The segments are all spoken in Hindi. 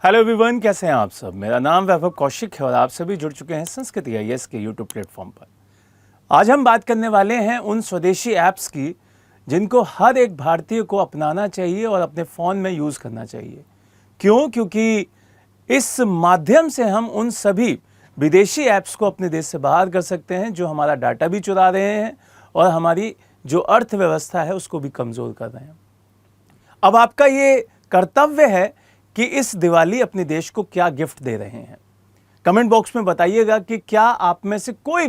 हेलो एवरीवन, कैसे हैं आप सब। मेरा नाम वैभव कौशिक है और आप सभी जुड़ चुके हैं संस्कृत आईएएस के यूट्यूब प्लेटफॉर्म पर। आज हम बात करने वाले हैं उन स्वदेशी ऐप्स की जिनको हर एक भारतीय को अपनाना चाहिए और अपने फ़ोन में यूज़ करना चाहिए। क्यों? क्योंकि इस माध्यम से हम उन सभी विदेशी ऐप्स को अपने देश से बाहर कर सकते हैं जो हमारा डाटा भी चुरा रहे हैं और हमारी जो अर्थव्यवस्था है उसको भी कमज़ोर कर रहे हैं। अब आपका ये कर्तव्य है कि इस दिवाली अपने देश को क्या गिफ्ट दे रहे हैं। कमेंट बॉक्स में बताइएगा कि क्या आप में से कोई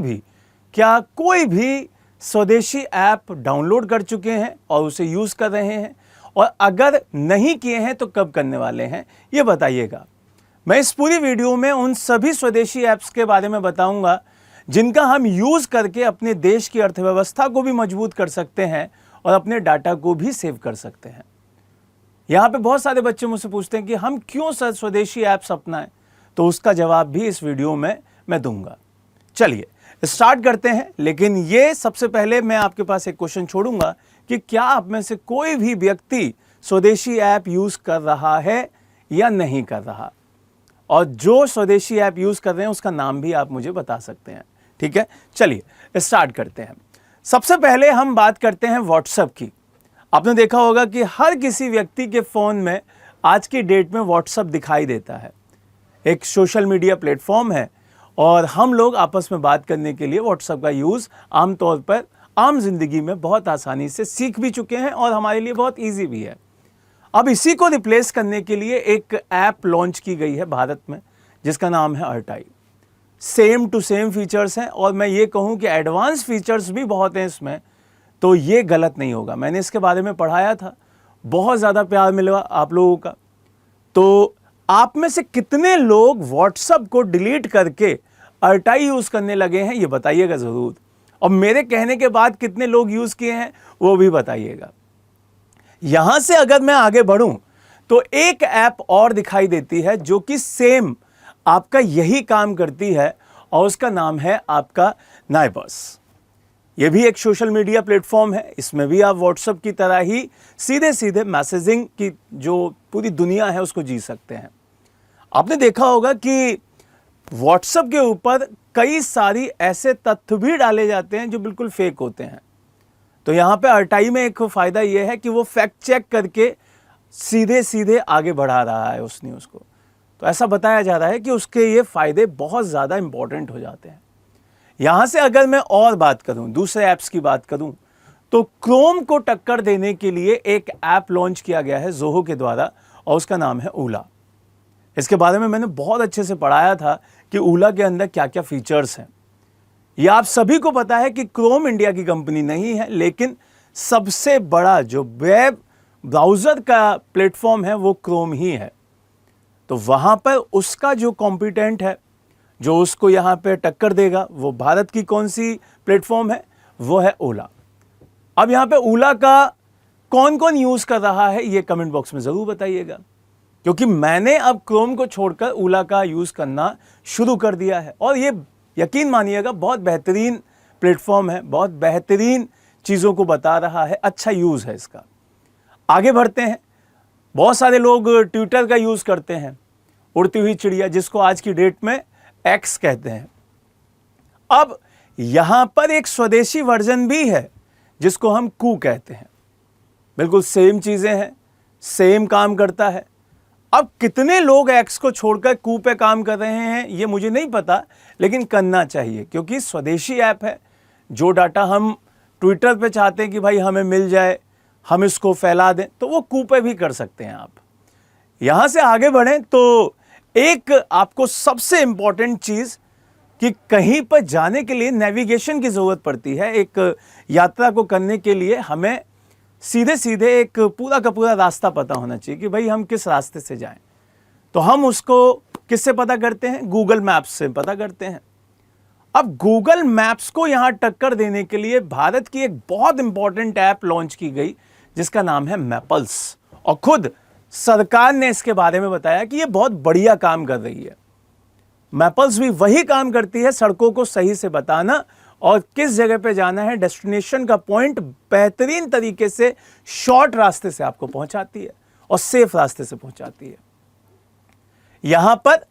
भी स्वदेशी ऐप डाउनलोड कर चुके हैं और उसे यूज़ कर रहे हैं, और अगर नहीं किए हैं तो कब करने वाले हैं ये बताइएगा। मैं इस पूरी वीडियो में उन सभी स्वदेशी ऐप्स के बारे में बताऊंगा जिनका हम यूज़ करके अपने देश की अर्थव्यवस्था को भी मजबूत कर सकते हैं और अपने डाटा को भी सेव कर सकते हैं। यहाँ पे बहुत सारे बच्चे मुझसे पूछते हैं कि हम क्यों स्वदेशी ऐप्स अपनाएं, तो उसका जवाब भी इस वीडियो में मैं दूंगा। चलिए स्टार्ट करते हैं, लेकिन ये सबसे पहले मैं आपके पास एक क्वेश्चन छोड़ूंगा कि क्या आप में से कोई भी व्यक्ति स्वदेशी ऐप यूज़ कर रहा है या नहीं कर रहा, और जो स्वदेशी ऐप यूज़ कर रहे हैं उसका नाम भी आप मुझे बता सकते हैं। ठीक है, चलिए स्टार्ट करते हैं। सबसे पहले हम बात करते हैं व्हाट्सएप की। आपने देखा होगा कि हर किसी व्यक्ति के फ़ोन में आज की डेट में व्हाट्सएप दिखाई देता है। एक सोशल मीडिया प्लेटफॉर्म है और हम लोग आपस में बात करने के लिए व्हाट्सएप का यूज़ आमतौर पर आम जिंदगी में बहुत आसानी से सीख भी चुके हैं और हमारे लिए बहुत इजी भी है। अब इसी को रिप्लेस करने के लिए एक ऐप लॉन्च की गई है भारत में जिसका नाम है अर्टाई। सेम टू सेम फीचर्स हैं और मैं ये कहूँ कि एडवांस फीचर्स भी बहुत हैं इसमें, तो ये गलत नहीं होगा। मैंने इसके बारे में पढ़ाया था, बहुत ज़्यादा प्यार मिला आप लोगों का। तो आप में से कितने लोग व्हाट्सएप को डिलीट करके अर्टाई यूज़ करने लगे हैं ये बताइएगा ज़रूर, और मेरे कहने के बाद कितने लोग यूज़ किए हैं वो भी बताइएगा। यहाँ से अगर मैं आगे बढ़ूँ तो एक ऐप और दिखाई देती है जो कि सेम आपका यही काम करती है और उसका नाम है आपका नाइबर्स। ये भी एक सोशल मीडिया प्लेटफॉर्म है। इसमें भी आप व्हाट्सएप की तरह ही सीधे सीधे मैसेजिंग की जो पूरी दुनिया है उसको जी सकते हैं। आपने देखा होगा कि व्हाट्सएप के ऊपर कई सारी ऐसे तथ्य भी डाले जाते हैं जो बिल्कुल फेक होते हैं। तो यहाँ पे अर्टाई में एक फ़ायदा ये है कि वो फैक्ट चेक करके सीधे सीधे आगे बढ़ा रहा है उस न्यूज़ को। तो ऐसा बताया जा रहा है कि उसके ये फ़ायदे बहुत ज़्यादा इंपॉर्टेंट हो जाते हैं। यहाँ से अगर मैं और बात करूँ, दूसरे ऐप्स की बात करूँ, तो क्रोम को टक्कर देने के लिए एक ऐप लॉन्च किया गया है ज़ोहो के द्वारा और उसका नाम है ओला। इसके बारे में मैंने बहुत अच्छे से पढ़ाया था कि ओला के अंदर क्या क्या फीचर्स हैं। ये आप सभी को पता है कि क्रोम इंडिया की कंपनी नहीं है, लेकिन सबसे बड़ा जो वेब ब्राउज़र का प्लेटफॉर्म है वो क्रोम ही है। तो वहाँ पर उसका जो कॉम्पिटेंट है, जो उसको यहाँ पे टक्कर देगा, वो भारत की कौन सी प्लेटफॉर्म है, वो है ओला। अब यहाँ पे ओला का कौन कौन यूज़ कर रहा है ये कमेंट बॉक्स में ज़रूर बताइएगा, क्योंकि मैंने अब क्रोम को छोड़कर ओला का यूज़ करना शुरू कर दिया है और ये यकीन मानिएगा बहुत बेहतरीन प्लेटफॉर्म है, बहुत बेहतरीन चीज़ों को बता रहा है, अच्छा यूज़ है इसका। आगे बढ़ते हैं। बहुत सारे लोग ट्विटर का यूज़ करते हैं, उड़ती हुई चिड़िया जिसको आज की डेट में एक्स कहते हैं। अब यहां पर एक स्वदेशी वर्जन भी है जिसको हम कू कहते हैं। बिल्कुल सेम चीजें हैं, सेम काम करता है। अब कितने लोग एक्स को छोड़कर कू पे काम कर रहे हैं ये मुझे नहीं पता, लेकिन करना चाहिए क्योंकि स्वदेशी ऐप है। जो डाटा हम ट्विटर पे चाहते हैं कि भाई हमें मिल जाए, हम इसको फैला दें, तो वो कू पे भी कर सकते हैं आप। यहां से आगे बढ़ें तो एक आपको सबसे इंपॉर्टेंट चीज़ कि कहीं पर जाने के लिए नेविगेशन की ज़रूरत पड़ती है। एक यात्रा को करने के लिए हमें सीधे सीधे एक पूरा का पूरा रास्ता पता होना चाहिए कि भाई हम किस रास्ते से जाएं। तो हम उसको किससे पता करते हैं? गूगल मैप्स से पता करते हैं। अब गूगल मैप्स को यहाँ टक्कर देने के लिए भारत की एक बहुत इंपॉर्टेंट ऐप लॉन्च की गई जिसका नाम है मैपल्स, और खुद सरकार ने इसके बारे में बताया कि ये बहुत बढ़िया काम कर रही है। मैपल्स भी वही काम करती है, सड़कों को सही से बताना और किस जगह पे जाना है, डेस्टिनेशन का पॉइंट बेहतरीन तरीके से शॉर्ट रास्ते से आपको पहुंचाती है और सेफ रास्ते से पहुंचाती है। यहां पर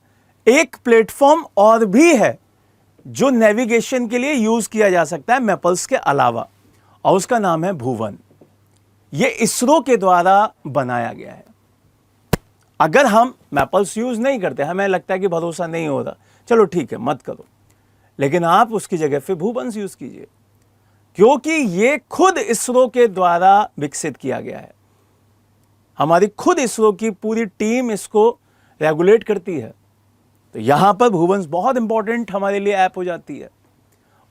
एक प्लेटफॉर्म और भी है जो नेविगेशन के लिए यूज किया जा सकता है मैपल्स के अलावा, और उसका नाम है भुवन। यह इसरो के द्वारा बनाया गया है। अगर हम मैपल्स यूज नहीं करते, हमें लगता है कि भरोसा नहीं हो रहा, चलो ठीक है मत करो, लेकिन आप उसकी जगह पे भुवन यूज कीजिए, क्योंकि ये खुद इसरो के द्वारा विकसित किया गया है। हमारी खुद इसरो की पूरी टीम इसको रेगुलेट करती है। तो यहां पर भुवन बहुत इंपॉर्टेंट हमारे लिए ऐप हो जाती है।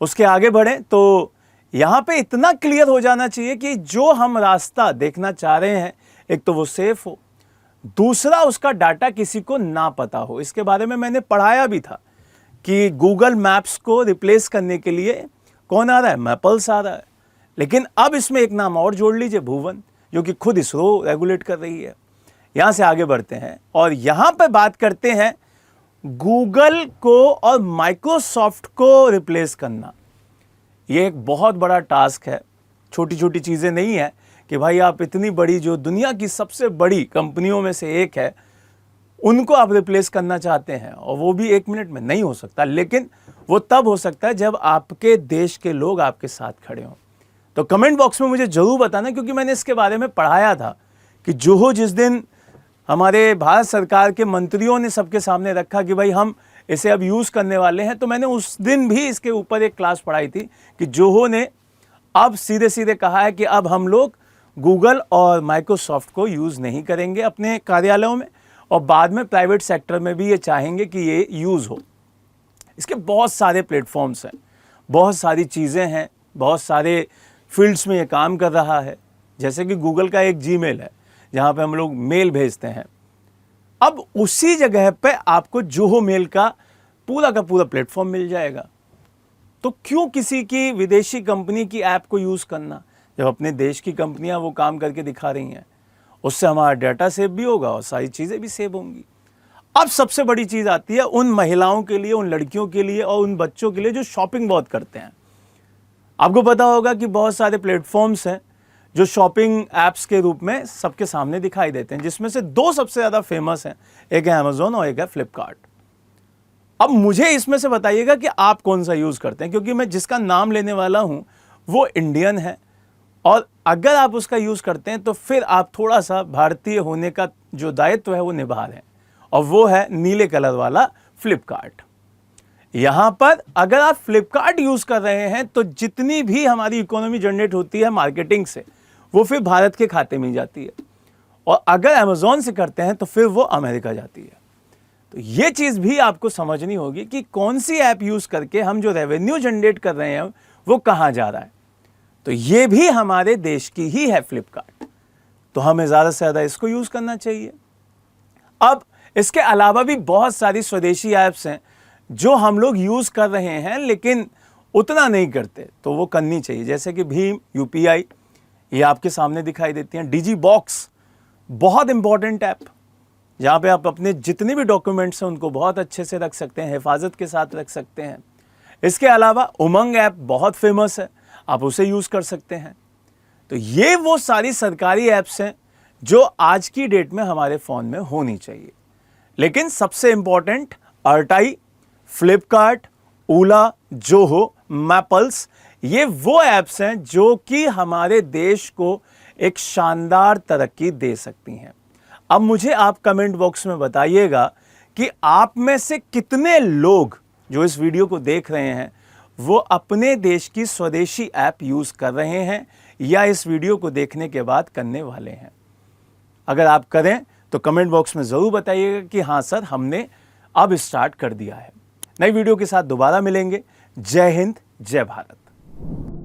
उसके आगे बढ़े तो यहां पे इतना क्लियर हो जाना चाहिए कि जो हम रास्ता देखना चाह रहे हैं, एक तो वो सेफ हो, दूसरा उसका डाटा किसी को ना पता हो। इसके बारे में मैंने पढ़ाया भी था कि गूगल मैप्स को रिप्लेस करने के लिए कौन आ रहा है, मैपल्स आ रहा है। लेकिन अब इसमें एक नाम और जोड़ लीजिए, भुवन, जो कि खुद इसरो रेगुलेट कर रही है। यहां से आगे बढ़ते हैं और यहां पर बात करते हैं गूगल को और माइक्रोसॉफ्ट को रिप्लेस करना। यह एक बहुत बड़ा टास्क है, छोटी छोटी चीजें नहीं है कि भाई आप इतनी बड़ी, जो दुनिया की सबसे बड़ी कंपनियों में से एक है, उनको आप रिप्लेस करना चाहते हैं, और वो भी 1 मिनट में नहीं हो सकता। लेकिन वो तब हो सकता है जब आपके देश के लोग आपके साथ खड़े हों। तो कमेंट बॉक्स में मुझे जरूर बताना, क्योंकि मैंने इसके बारे में पढ़ाया था कि जो जिस दिन हमारे भारत सरकार के मंत्रियों ने सबके सामने रखा कि भाई हम इसे अब यूज़ करने वाले हैं, तो मैंने उस दिन भी इसके ऊपर एक क्लास पढ़ाई थी कि जोहो ने अब सीधे सीधे कहा है कि अब हम लोग गूगल और माइक्रोसॉफ्ट को यूज़ नहीं करेंगे अपने कार्यालयों में, और बाद में प्राइवेट सेक्टर में भी ये चाहेंगे कि ये यूज़ हो। इसके बहुत सारे प्लेटफॉर्म्स हैं, बहुत सारी चीज़ें हैं, बहुत सारे फील्ड्स में ये काम कर रहा है। जैसे कि गूगल का एक जीमेल है जहाँ पे हम लोग मेल भेजते हैं। अब उसी जगह पे आपको जोहो मेल का पूरा प्लेटफॉर्म मिल जाएगा। तो क्यों किसी की विदेशी कंपनी की ऐप को यूज़ करना, जब अपने देश की कंपनियां वो काम करके दिखा रही हैं। उससे हमारा डाटा सेव भी होगा और सारी चीज़ें भी सेव होंगी। अब सबसे बड़ी चीज़ आती है उन महिलाओं के लिए, उन लड़कियों के लिए और उन बच्चों के लिए जो शॉपिंग बहुत करते हैं। आपको पता होगा कि बहुत सारे प्लेटफॉर्म्स हैं जो शॉपिंग ऐप्स के रूप में सबके सामने दिखाई देते हैं, जिसमें से 2 सबसे ज़्यादा फेमस हैं, एक है अमेजोन और एक है फ्लिपकार्ट। अब मुझे इसमें से बताइएगा कि आप कौन सा यूज़ करते हैं, क्योंकि मैं जिसका नाम लेने वाला हूं वो इंडियन है, और अगर आप उसका यूज़ करते हैं तो फिर आप थोड़ा सा भारतीय होने का जो दायित्व है वो निभा रहे हैं, और वो है नीले कलर वाला फ्लिपकार्ट। यहां पर अगर आप फ्लिपकार्ट यूज़ कर रहे हैं तो जितनी भी हमारी इकोनॉमी जनरेट होती है मार्केटिंग से, वो फिर भारत के खाते में जाती है, और अगर अमेजोन से करते हैं तो फिर वो अमेरिका जाती है। तो ये चीज़ भी आपको समझनी होगी कि कौन सी ऐप यूज़ करके हम जो रेवेन्यू जनरेट कर रहे हैं वो कहाँ जा रहा है। तो ये भी हमारे देश की ही है फ्लिपकार्ट, तो हमें ज़्यादा से ज़्यादा इसको यूज़ करना चाहिए। अब इसके अलावा भी बहुत सारी स्वदेशी ऐप्स हैं जो हम लोग यूज़ कर रहे हैं लेकिन उतना नहीं करते, तो वो करनी चाहिए। जैसे कि भीम UPI, ये आपके सामने दिखाई देती हैं। डिजी बॉक्स बहुत इंपॉर्टेंट ऐप, जहाँ पे आप अपने जितने भी डॉक्यूमेंट्स हैं उनको बहुत अच्छे से रख सकते हैं, हिफाजत के साथ रख सकते हैं। इसके अलावा उमंग ऐप बहुत फेमस है, आप उसे यूज़ कर सकते हैं। तो ये वो सारी सरकारी ऐप्स हैं जो आज की डेट में हमारे फ़ोन में होनी चाहिए। लेकिन सबसे इंपॉर्टेंट अर्टाई, फ्लिपकार्ट, ओला, जोहो, मैपल्स, ये वो ऐप्स हैं जो कि हमारे देश को एक शानदार तरक्की दे सकती हैं। अब मुझे आप कमेंट बॉक्स में बताइएगा कि आप में से कितने लोग जो इस वीडियो को देख रहे हैं वो अपने देश की स्वदेशी ऐप यूज़ कर रहे हैं या इस वीडियो को देखने के बाद करने वाले हैं। अगर आप करें तो कमेंट बॉक्स में ज़रूर बताइएगा कि हाँ सर, हमने अब स्टार्ट कर दिया है। नई वीडियो के साथ दोबारा मिलेंगे। जय हिंद, जय भारत।